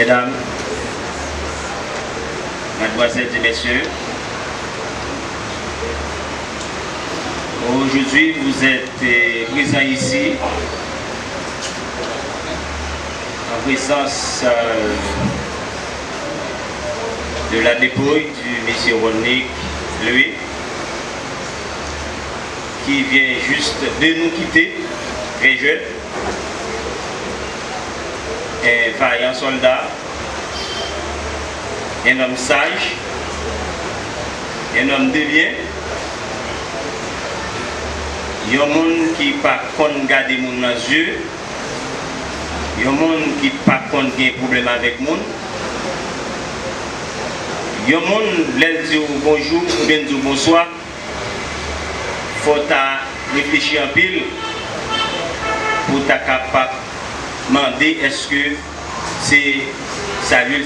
Mesdames, Mademoiselles et Messieurs, aujourd'hui vous êtes présents ici en présence de la dépouille du monsieur Rodney Louis qui vient juste de nous quitter, très jeune, un vaillant soldat, un homme sage, un homme de bien, un monde qui ne pas garder mon dans les yeux, un monde qui ne pas de problème avec le monde, un monde qui dit bonjour ou bien dit bonsoir, il faut réfléchir en pile pour être capable de demander est-ce que c'est salut.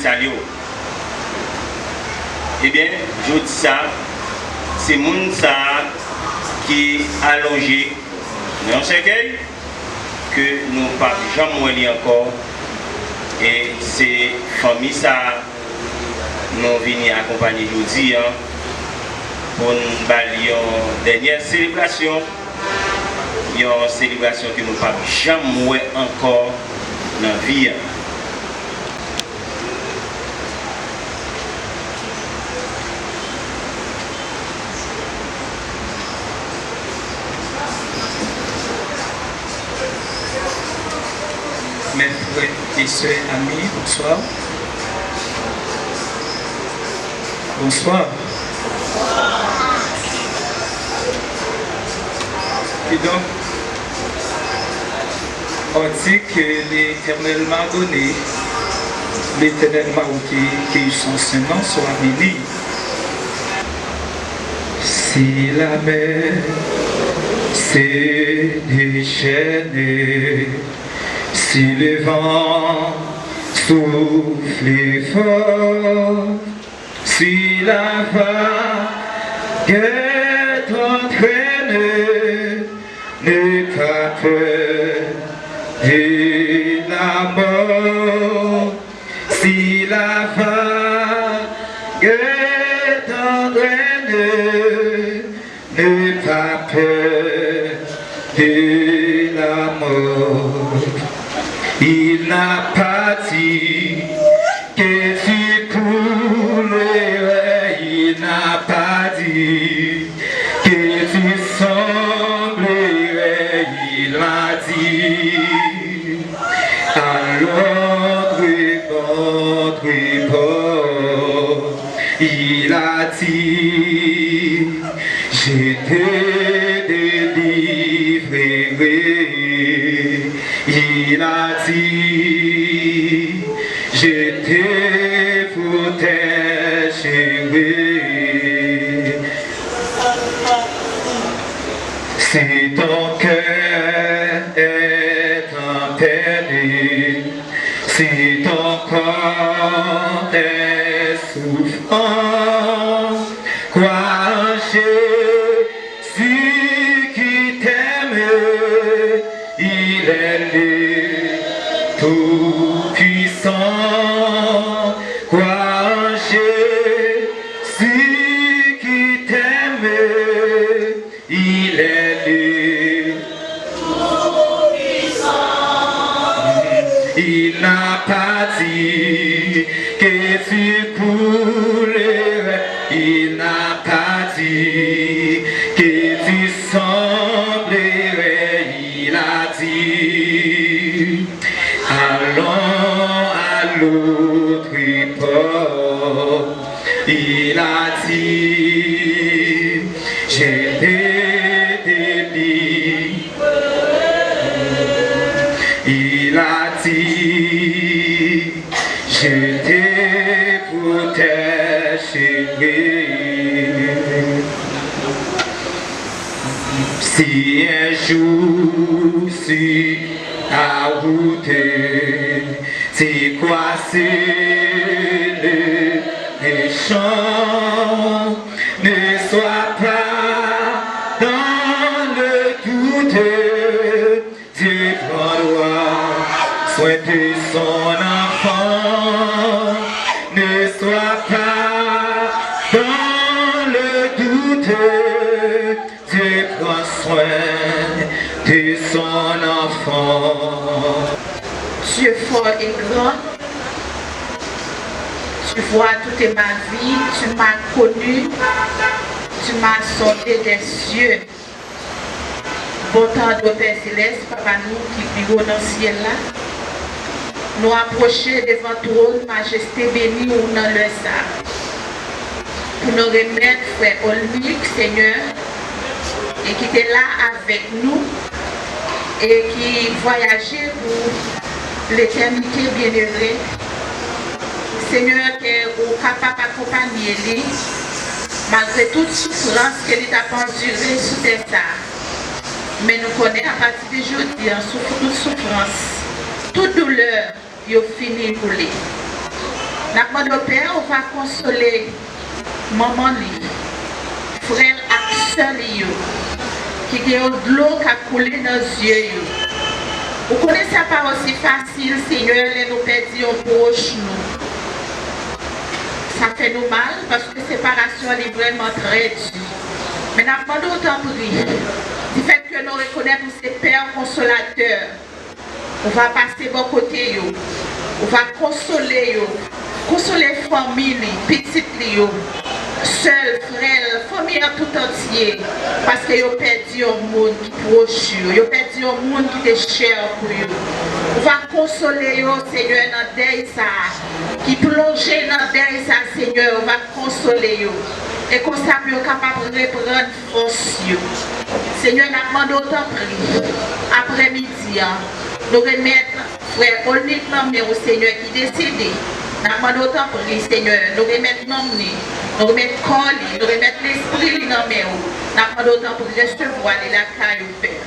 Eh bien, je dis ça, c'est monde ça qui est allongé dans un cercueil que nous ne pouvons jamais lire encore. Et c'est famille ça nous venons accompagner aujourd'hui pour nous balayer une dernière célébration. Une célébration que nous ne pouvons jamais encore dans la vie. Mes frères et sœurs, amis, bonsoir. Bonsoir. Et donc, on dit que l'Éternel m'a donné, l'Éternel m'a qui son Saint-Nom soit béni. Si la mer s'est déchaînée, si le vent souffle fort, si la vague est entraînée, n'aie pas peur de la mort. Si la vague est entraînée, n'aie pas peur de la mort. Il n'a pas dit que tu coulerais, il n'a pas dit que tu semblerais, il m'a dit à l'autre bord, il a dit je te délivrerai. Il a dit, je te protégerai. Si ton cœur est emperné, si ton corps est souffrant, crois en Jésus qui t'aime. Il est le Tout-Puissant, crois en Jésus qui t'aime. Il est le Tout-Puissant. Il n'a pas dit que tu coulerais, il n'a pas dit que tu semblerais, il a dit allons à l'autre port, il a dit je te délivre, il a dit je te protégerai. Si un jour sur ta route, c'est quoi c'est le méchant, ne sois pas dans le doute, Dieu prendra soin de son enfant. fort et grand. Tu vois toute ma vie, tu m'as connu, tu m'as sondé des cieux. Bon temps de Père Céleste, Papa nous qui vivons dans le ciel là, nous approcher devant ton majesté bénie ou dans le sang. Pour nous remettre, frère Olmic, Seigneur, et qui était là avec nous et qui voyageait pour l'éternité bien-aimée. Seigneur, qui est capable d'accompagner lui, malgré toute souffrance qu'il a endurée sous tes arts. Mais nous connaissons à partir d'aujourd'hui, toute souffrance, toute douleur, il a fini pour lui. Notre demande au Père, on va consoler maman lui, frère et soeur qui ont de l'eau qui a coulé dans les yeux. Vous connaissez ça pas aussi facile, Seigneur, et nous perdons proche nous. Ça fait nous mal parce que la séparation est vraiment très dure. Mais nous demandons autant prier. Du fait que nous reconnaissons ces pères consolateurs, on va passer bon côté, on va consoler les familles, petites, seuls, frères, famille en tout entier, parce qu'ils ont perdu un monde qui est proche, ils ont perdu un monde qui est cher pour eux. On va consoler Seigneur, dans le deuil, qui plonge dans le deuil, Seigneur, on va consoler eux. Et comme ça, nous sommes capables de reprendre force. Seigneur, nous demandons autant prier. Après-midi, nous remettre frère Olnick mais au Seigneur qui est décédé. Nous demandons autant prier, Seigneur. Nous remettre nommer, nous remettre corps, nous remettre l'esprit dans mes nous demandons autant pour recevoir la caille au Père.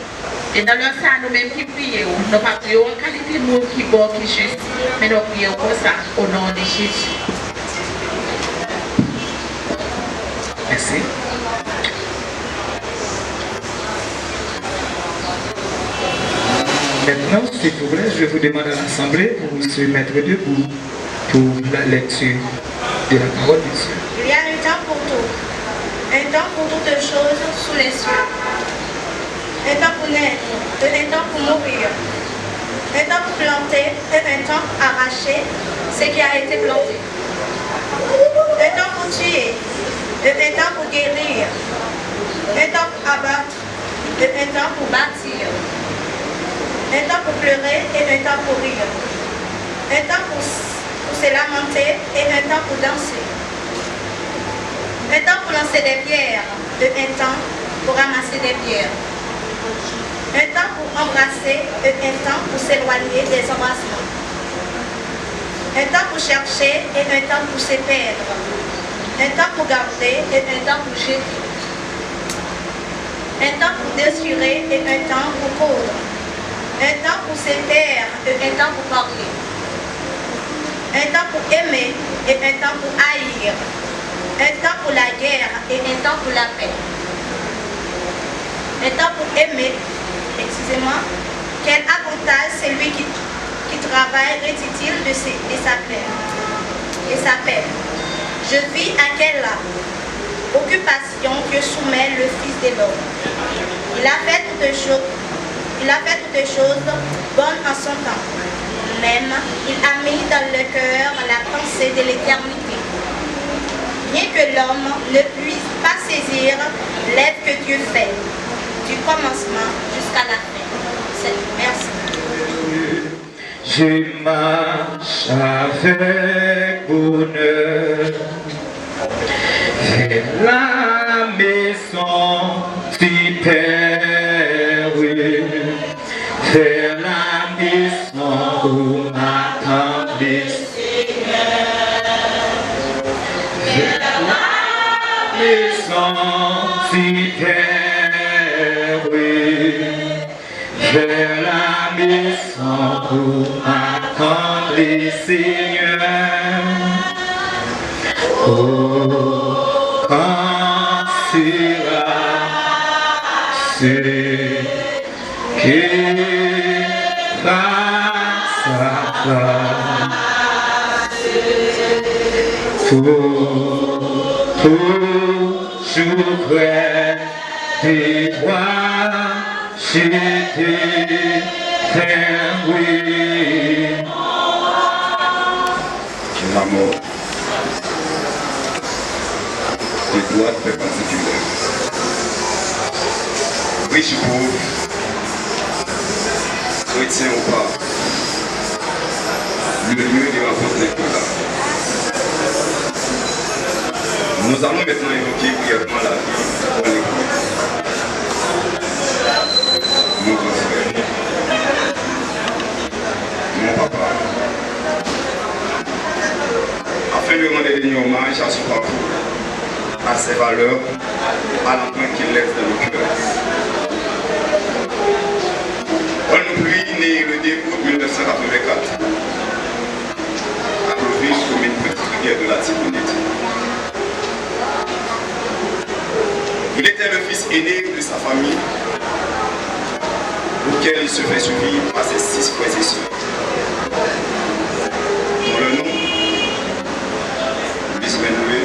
Et dans le sang, nous-mêmes qui prions, nous ne prions pas en qualité de monde qui est bon, qui est juste, mais nous prions comme ça, au nom de Jésus. Merci. Maintenant, s'il vous plaît, je vous demande à l'Assemblée pour se mettre debout pour la lecture de la parole de Dieu. Il y a un temps pour tout. Un temps pour toutes choses sous les cieux. Un temps pour naître, un temps pour mourir. Un temps pour planter et un temps pour arracher ce qui a été planté. Un temps pour tuer et un temps pour guérir. Un temps pour abattre et un temps pour bâtir. Un temps pour pleurer et un temps pour rire. Un temps pour se lamenter et un temps pour danser. Un temps pour lancer des pierres et un temps pour ramasser des pierres. Un temps pour embrasser et un temps pour s'éloigner des embrassements. Un temps pour chercher et un temps pour se perdre. Un temps pour garder et un temps pour jeter. Un temps pour déchirer et un temps pour coudre. Un temps pour se taire et un temps pour parler. Un temps pour aimer et un temps pour haïr. Un temps pour la guerre et un temps pour la paix. Un temps pour aimer, excusez-moi, quel avantage celui qui travaille retire-t-il de sa peine et sa peine. Je vis à quelle occupation que soumet le Fils de l'homme. Il a fait toutes choses bonnes en son temps. Même, il a mis dans le cœur la pensée de l'éternité. Bien que l'homme ne puisse pas saisir l'œuvre que Dieu fait, du commencement jusqu'à la fin. Merci. Je marche avec bonheur vers la maison du Père, oui, vers la maison où m'attend le Seigneur, vers la maison du Père, oui, vers la maison où m'attend le Seigneur. Oh, quand sera ce qui face à face, toujours près de toi, je te fais oui. la mort des droits perpendiculaires. Riche ou pauvre, chrétien ou pas, le lieu de rencontre n'est que là. Nous allons maintenant évoquer brièvement la vie pour l'école. Mon grand frère, mon papa, afin de rendre des hommage à son parcours, à ses valeurs, à l'empreinte qu'il laisse dans le cœur. Paul Pluie, né le 2 août 1984, à Clovis, commune petite rivière de la Tibonite. Il était le fils aîné de sa famille, auquel il se fait suivre par ses 6 frères et sœurs. Dont le nom, Bismenoué,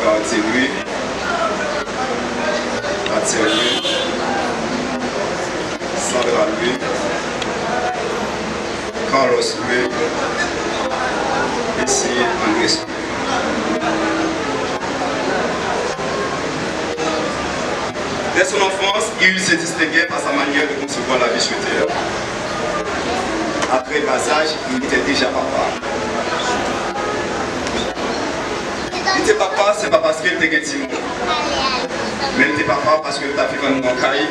Cartier-Loué, Attier-Loué, Sandra-Loué, Carlos-Loué, et si Andrés-Loué. Dès son enfance, il se distinguait par sa manière de concevoir la vie sur terre. Après bas âge, il était déjà papa. Il était papa, c'est pas parce qu'il était gâtiment. Mais il était papa parce qu'il était vivant dans le caille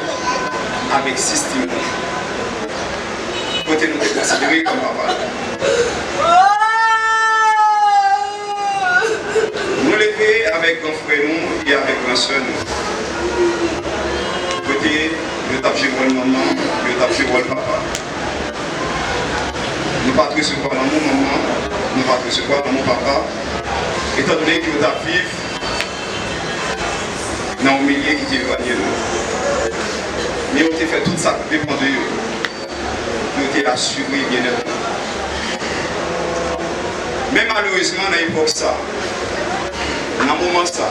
avec 6 timons. Côté nous était considéré comme papa. Nous l'élever avec un frère nous et avec un soeur nous. Côté, nous tapons chez le maman, nous tapons chez le papa. Nous ne pas recevoir dans mon maman, nous ne pas recevoir dans mon papa. Étant donné que nous avons vécu dans un milieu qui est éloigné de nous. Mais on a fait tout ça qui dépend de nous. Nous avons assuré bien-être. Mais malheureusement, dans l'époque ça, dans un moment ça,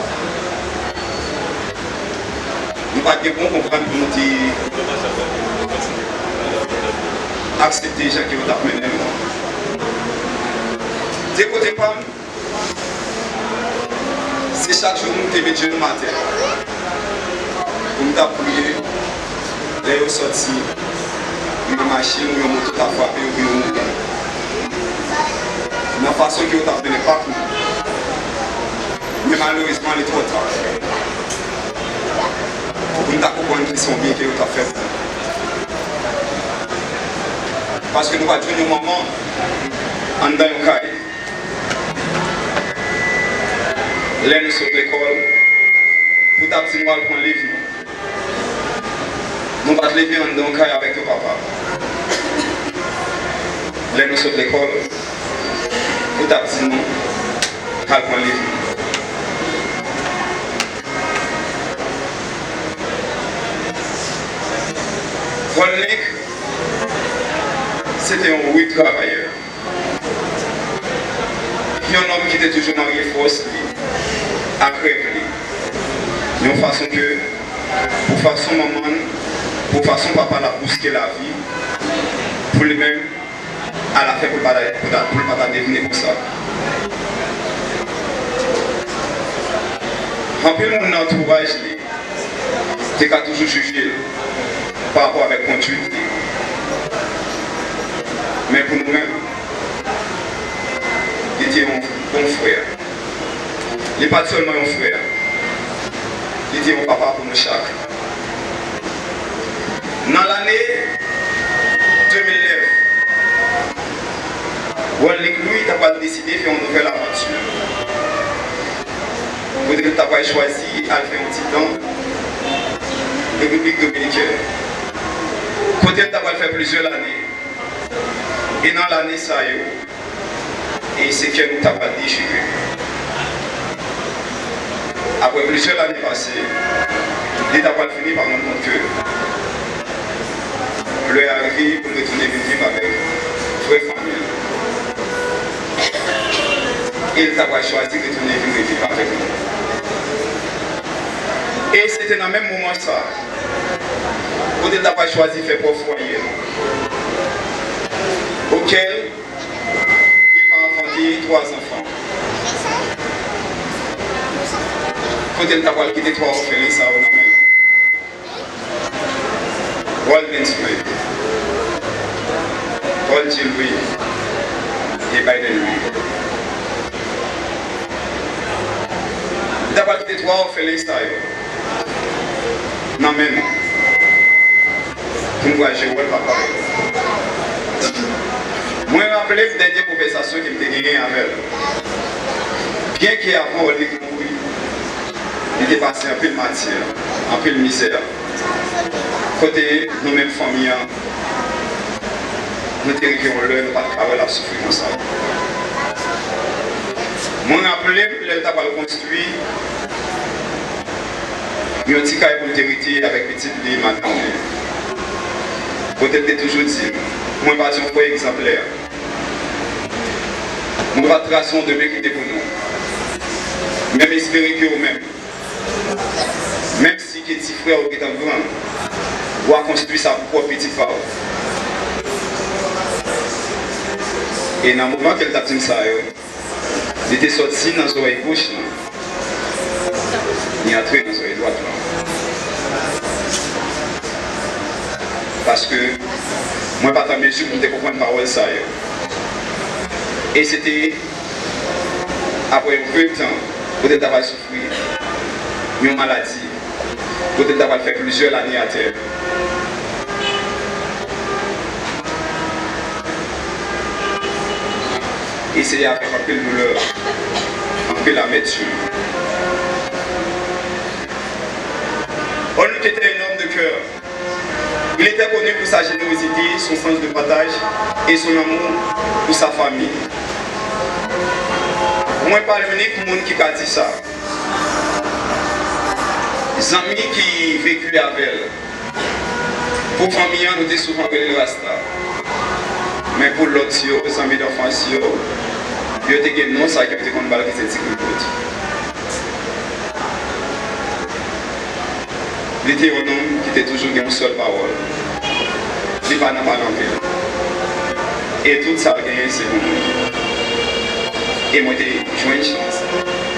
nous n'avons pas de bon comprendre pour nous accepter les gens qui ont amené. Des côtés pas, c'est chaque jour nous devons Dieu le matin. Pour nous appuyer, là nous sortis, nous machine, nous moto à frapper, nous mourir. De la façon que nous appelez pas pour nous. Mais malheureusement, il est trop tard. Pour nous comprendre qu'ils sont bien que nous avons fait. Parce que nous avons dit un moment, en dans un cas, là nous sommes à l'école, pour t'absiner moi prendre les livres. Nous allons lever en dans un cas avec le papa. Là nous sommes à l'école, pour t'absiner moi prendre les livres. Volnik, c'était un oui travailleur. Il y a un homme qui était toujours marié force à crève. De façon que, pour façon maman, pour façon papa la bousquer la vie, pour lui-même, à la fin pour ne pas devenir pour ça. En plus, mon entourage, tu as toujours jugé par rapport avec conduite. Mais pour nous-mêmes, il était mon bon frère. Il n'est pas seulement un frère, il était mon papa pour nous chaque. Dans l'année 2009, Walnik lui a décidé de faire une nouvelle aventure. Il a choisi à faire un petit temps République dominicaine. Côté il a fait plusieurs années. Et dans l'année ça et c'est que nous avons déchiré. Après plusieurs années passées, il a fini par rendre compte que le est arrivé pour retourner vivre avec vraie famille. Il a choisi de retourner vivre avec nous. Et c'était dans le même moment ça, où il a choisi de faire pour foyer, auquel marié 3 enfants. Côté de t'avoir quitté 3 orphelins, ça on amène. Walden Smith, Paul Gilby et Biden Louis. D'avoir quitté 3 orphelins, ça on amène. Pour moi, je ne vois pas. Moi, je me rappelle la dernière conversation que j'ai gagnée avec elle. Bien qu'avant, elle ait compris, il était passé un peu de matière, un peu de misère. Côté nous-mêmes, familles, nous terrifions l'heure, nous ne pouvons pas la souffrance. Moi, je me rappelle que elle a construit un petit cahier pour l'autorité avec petite lit maintenant. Peut-être toujours dit, moi, je vais faire un exemplaire. Nous allons tracer un demain qui était pour nous. Même espérer que vous-même, même si les petits frères qui sont grands, doivent construire sa propre petite part. Et dans le moment qu'elle a dit ça, il était sorti dans l'oreille gauche, il est entré dans l'oreille droite. Parce que moi, pas ta mesure pour te comprendre la parole ça. Et c'était après un peu de temps, peut-être d'avoir souffert une maladie, peut-être d'avoir fait plusieurs années à terre. Et c'est avec un peu de douleur, un peu l'amertume. On était un homme de cœur. Il était connu pour sa générosité, son sens de partage et son amour pour sa famille. Moi, je parle unique pour monde qui a dit ça. Les amis qui vécu avec elle. Pour famille, nous avons souvent appelé le Rasta. Mais pour l'autre, les amis d'enfance, ils étaient non, ça qui était comme balle qui s'est dit. Il était un homme qui était toujours une seule parole. Il n'est pas dans la langue. Et tout ça a gagné, c'est bon. Et moi, j'ai joué une chance.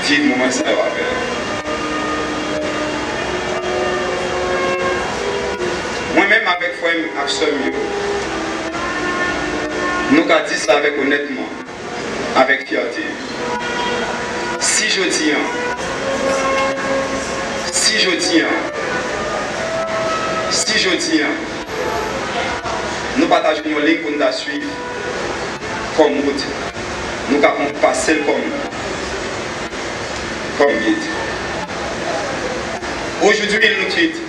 Vivre le moment ça va faire. Moi-même, avec foi et action, nous avons dit ça avec honnêtement, avec fierté. Si je dis, nous partageons une ligne pour nous suivre comme route. Nous avons passé comme guide. Aujourd'hui, il nous quitte,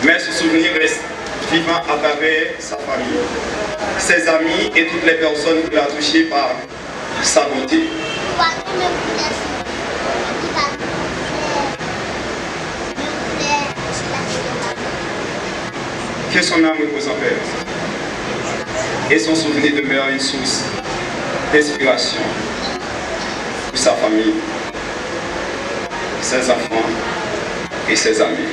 mais ce souvenir reste vivant à travers sa famille, ses amis et toutes les personnes qu'il a touchées par sa beauté. Que son âme repose en paix et son souvenir demeure une source d'inspiration pour sa famille, ses enfants et ses amis.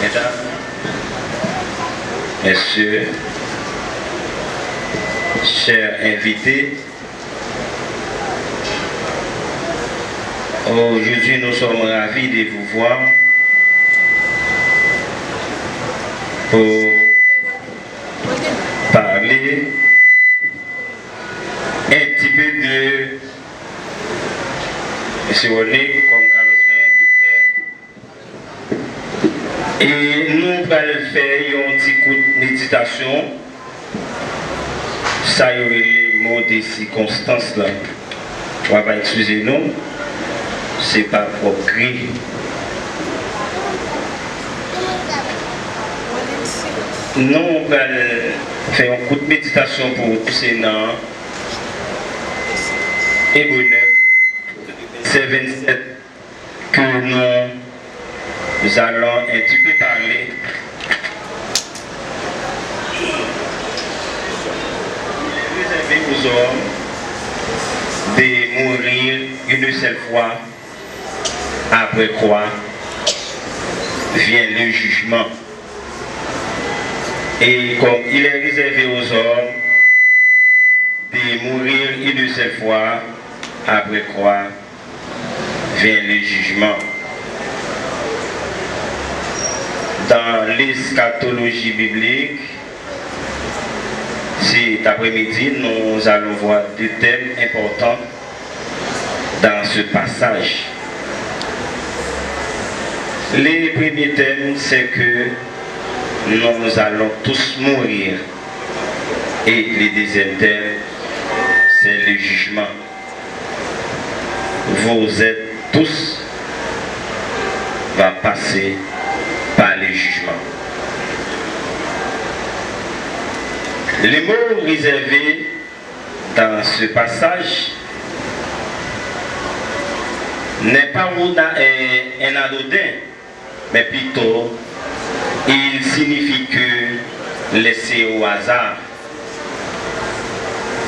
Mesdames, Messieurs, chers invités, aujourd'hui nous sommes ravis de vous voir pour parler un petit peu de M. René, comme Carlos vient de faire. Et nous allons faire un petit coup de méditation. Ça y aurait les mots des circonstances là. On va pas excuser nous. C'est pas propre gris. Nous, on va faire un coup de méditation pour pousser dans Hébreux 9, c'est 27 que nous allons un petit peu parler. Réservé aux hommes de mourir une seule fois, après quoi vient le jugement. Et comme il est réservé aux hommes mourir une seule fois, après quoi vient le jugement. Dans l'eschatologie biblique, cet après-midi, nous allons voir deux thèmes importants dans ce passage. Le premier thème, c'est que nous allons tous mourir. Et le deuxième thème, c'est le jugement. Vous êtes tous va passer par le jugement. Les mots réservés dans ce passage n'est pas un anodin, mais plutôt il signifie que laisser au hasard.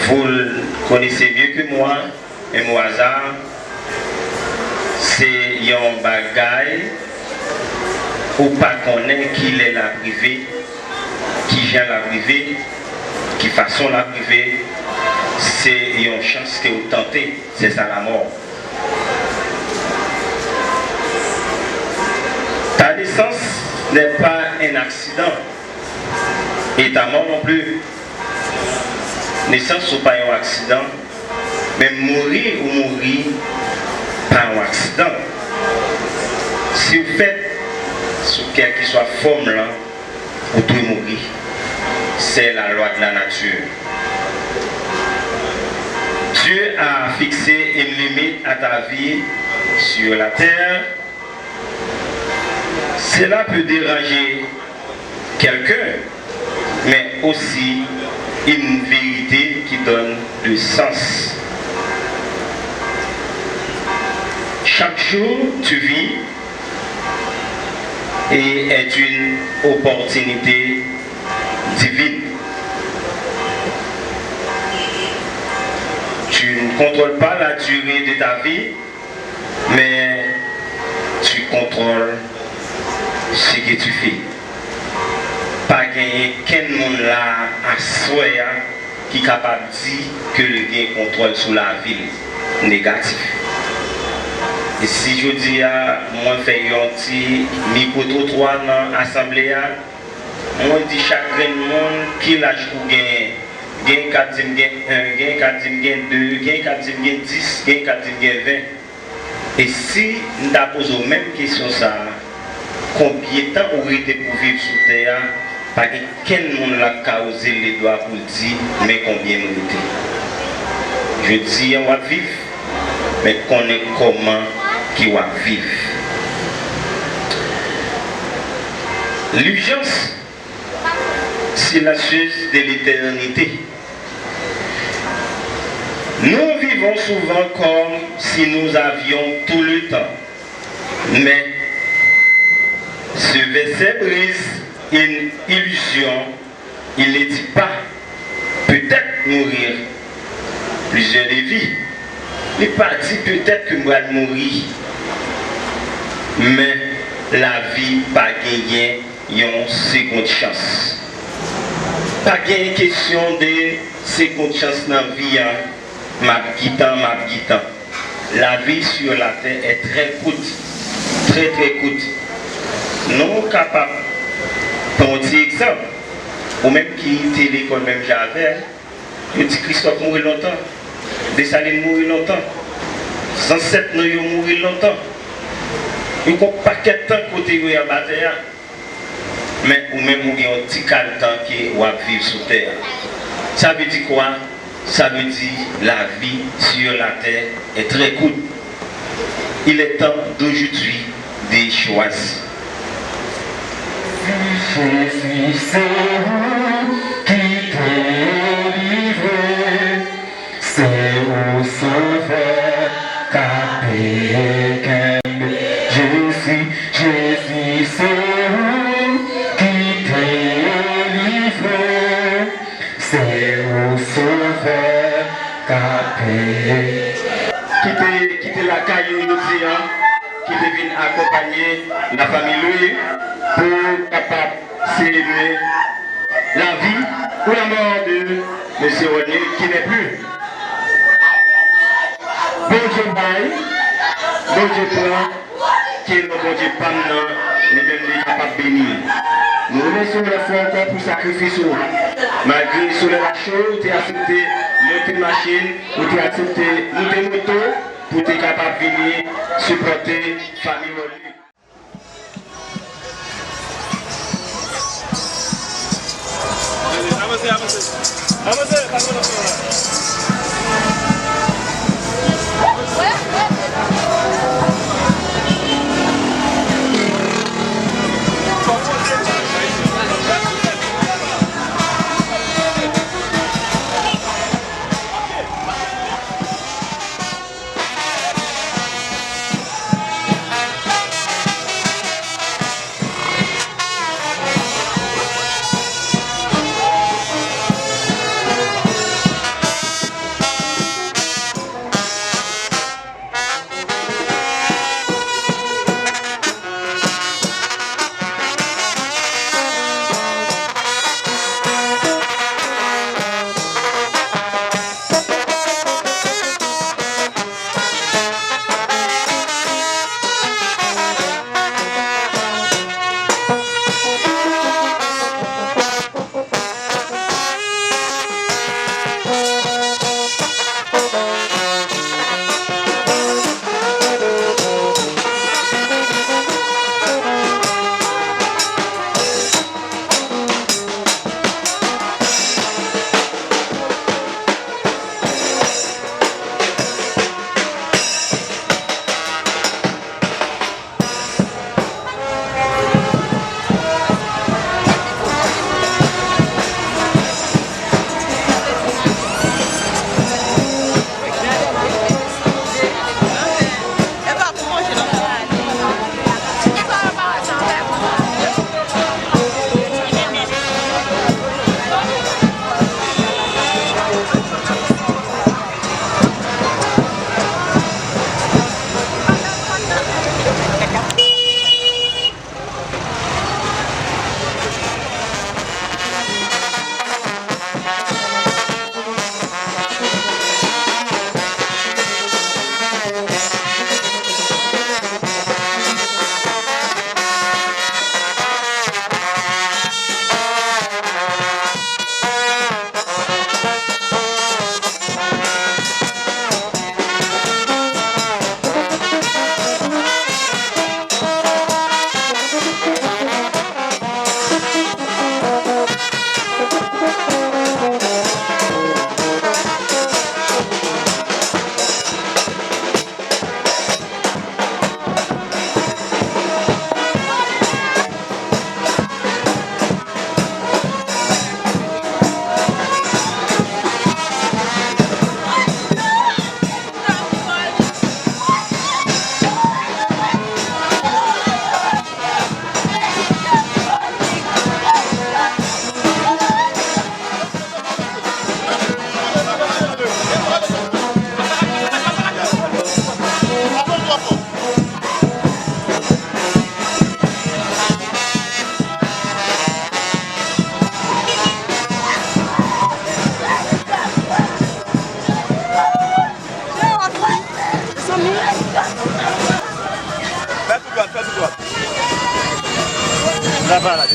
Vous le connaissez mieux que moi, un mot hasard, c'est un bagage ou pas connaître qui est la privée, qui vient la privée, qui façon la privée, c'est une chance que vous tentez, c'est ça la mort. Ta naissance n'est pas un accident, et ta mort non plus. Naissance n'est pas un accident, mais mourir ou mourir, pas un accident. Si vous faites ce quelle que soit forme là, vous devez mourir. C'est la loi de la nature. Dieu a fixé une limite à ta vie sur la terre. Cela peut déranger quelqu'un, mais aussi une vérité qui donne du sens. Chaque jour, tu vis et est une opportunité divine. Tu ne contrôles pas la durée de ta vie, mais tu contrôles ce que tu fais. Pas gagner quel monde là à soi qui est capable de dire que le gain contrôle sur la ville négative. Et si je dis à moi faire un petit micro-trottoir dans l'assemblée, moi dis chaque monde qui lâche pour gagner. Gain 4 gain 1, gain 4 gain 2, gain 4 gain 10, gain 4 gain 20. Et si nous avons posé la même question, ça, combien de temps aurait été pour vivre sur terre, parce que quel monde l'a causé les doigts pour dire, mais combien nous était. Je dis, on va vivre, mais connaît comment qui va vivre. L'urgence, c'est la chose de l'éternité. Nous vivons souvent comme si nous avions tout le temps. Mais ce verset brise une illusion. Il ne dit pas peut-être mourir plusieurs de vies. Il n'est pas dit peut-être que moi vais mourir. Mais la vie pas gagner une seconde chance. Pas gagner question de seconde chance dans la vie. Ma guitare. La vie sur la terre est très courte. Très courte. Nous capables, pour un petit exemple, ou même qui était l'école même j'avais, je dis Christophe mourit longtemps, Dessalines mourit longtemps, 107 nous mourit longtemps. Il n'y a pas de temps côté où il y a bataille, mais ou même il y a un petit temps qui va vivre sur terre. Ça veut dire quoi? Ça veut dire la vie sur la terre est très courte. Il est temps d'aujourd'hui de choisir. Jésus, c'est vous qui t'es livré, c'est au Sauveur qu'a payé. Jésus, c'est vous qui t'es livré, c'est au Sauveur qu'a payé. Quitter la caille qui devine accompagner la famille pour capable célébrer la vie ou la mort de M. René qui n'est plus. bail, bon Dieu prend, qui est le bon Dieu pas lui-même capable de bénir. Nous remercions la foi encore pour le sacrifice. Malgré sur la chose, tu as accepté monter machine, tu as accepté monter moto pour être capable de venir supporter la famille. Trabalha.